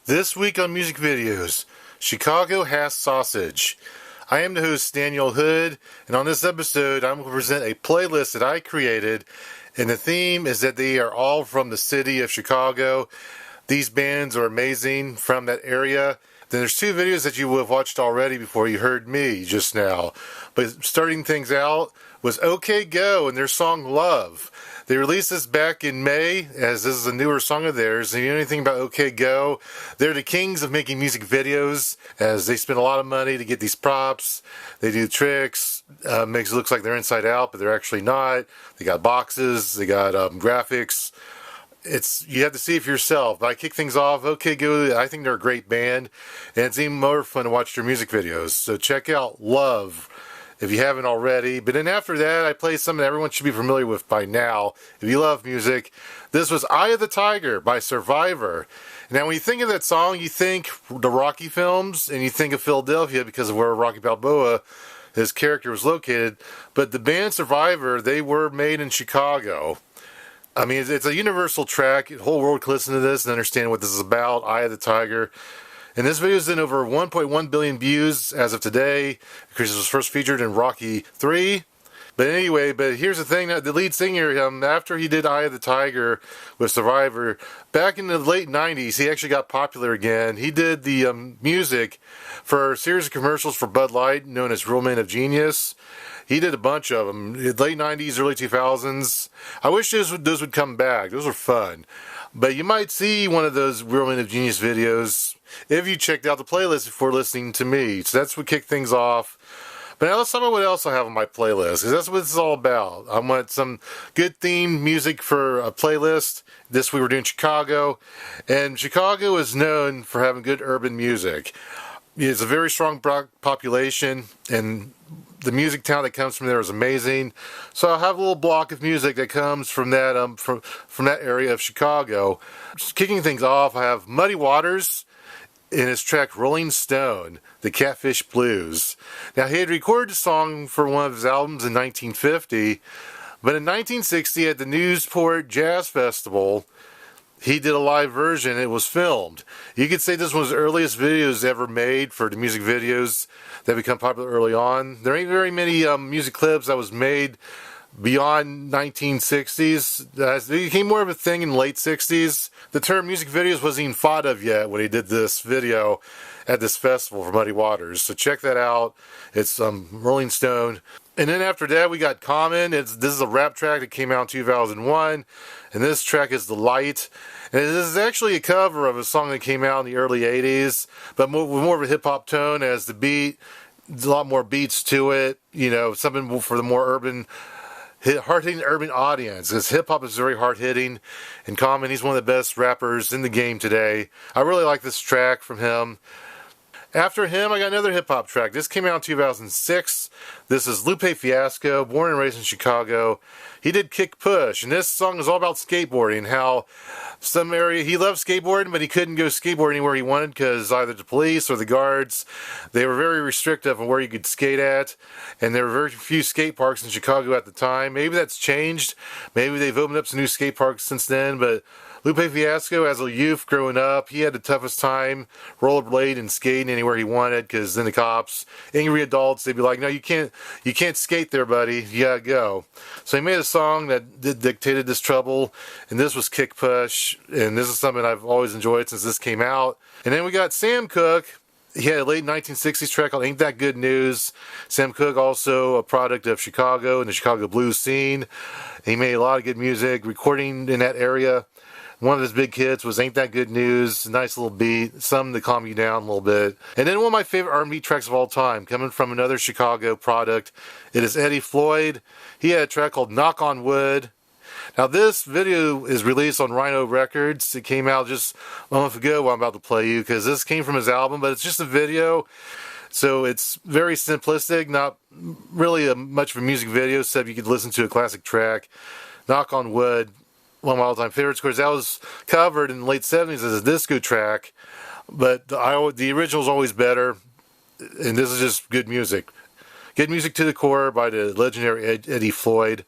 This week on Music Videos, Chicago Has Sausage. I am the host, Daniel Hood, and on this episode, I'm going to present a playlist that I created, and the theme is that they are all from the city of Chicago. These bands are amazing from that area. Then there's two videos that you will have watched already before you heard me just now. But starting things out was OK Go and their song Love. They released this back in May, as this is a newer song of theirs. And you know anything about OK Go? They're the kings of making music videos, as they spend a lot of money to get these props. They do tricks, makes it look like they're inside out, but they're actually not. They got boxes, they got graphics. You have to see it for yourself. But I kick things off. OK Go, I think they're a great band, and it's even more fun to watch their music videos. So check out Love if you haven't already. But then after that, I play something that everyone should be familiar with by now if you love music. This was Eye of the Tiger by Survivor. Now, when you think of that song, you think the Rocky films, and you think of Philadelphia because of where Rocky Balboa, his character, was located. But the band Survivor, they were made in Chicago. I mean, it's a universal track. The whole world can listen to this and understand what this is about, Eye of the Tiger. And this video is in over 1.1 billion views as of today, because it was first featured in Rocky 3. But anyway, here's the thing, the lead singer, after he did Eye of the Tiger with Survivor, back in the late 90s, he actually got popular again. He did the music for a series of commercials for Bud Light, known as Real Men of Genius. He did a bunch of them, late 90s, early 2000s. I wish those would come back. Those were fun. But you might see one of those Real Men of Genius videos if you checked out the playlist before listening to me. So that's what kicked things off. But now let's talk about what else I have on my playlist, because that's what it's all about. I want some good themed music for a playlist. This week we're doing Chicago, and Chicago is known for having good urban music. It's a very strong population, and the music talent that comes from there is amazing. So I have a little block of music that comes from that from that area of Chicago. Just kicking things off, I have Muddy Waters in his track Rolling Stone, the Catfish Blues. Now, he had recorded the song for one of his albums in 1950, but in 1960 at the Newport Jazz Festival, he did a live version. It was filmed. You could say this was the earliest videos ever made for the music videos that become popular early on. There ain't very many music clips that was made beyond 1960s. It became more of a thing in the late 60s. The term music videos wasn't even thought of yet when he did this video at this festival for Muddy Waters. So check that out. It's Rolling Stone. And then after that, we got Common. This is a rap track that came out in 2001. And this track is The Light. And this is actually a cover of a song that came out in the early 80s, but with more of a hip-hop tone, as the beat, there's a lot more beats to it. You know, something for the more urban, hard-hitting urban audience, because hip-hop is very hard-hitting. And Common, he's one of the best rappers in the game today. I really like this track from him. After him, I got another hip-hop track. This came out in 2006. This is Lupe Fiasco, born and raised in Chicago. He did Kick Push, and this song is all about skateboarding, how some area, he loved skateboarding, but he couldn't go skateboard anywhere he wanted because either the police or the guards, they were very restrictive on where you could skate at, and there were very few skate parks in Chicago at the time. Maybe that's changed. Maybe they've opened up some new skate parks since then, but Lupe Fiasco, as a youth growing up, he had the toughest time rollerblade and skating anywhere he wanted, because then the cops, angry adults, they'd be like, no, you can't skate there, buddy. You gotta go. So he made a song that dictated this trouble, and this was Kick Push, and this is something I've always enjoyed since this came out. And then we got Sam Cooke. He had a late 1960s track called Ain't That Good News. Sam Cooke, also a product of Chicago and the Chicago blues scene. He made a lot of good music, recording in that area. One of his big hits was Ain't That Good News, nice little beat, something to calm you down a little bit. And then one of my favorite R&B tracks of all time, coming from another Chicago product, it is Eddie Floyd. He had a track called Knock on Wood. Now, this video is released on Rhino Records. It came out just a month ago, what I'm about to play you, because this came from his album, but it's just a video. So it's very simplistic, not really much of a music video, except you could listen to a classic track. Knock on Wood, one of my all-time favorites. Of course, that was covered in the late 70s as a disco track, but the original is always better, and this is just good music. Good music to the core by the legendary Eddie Floyd.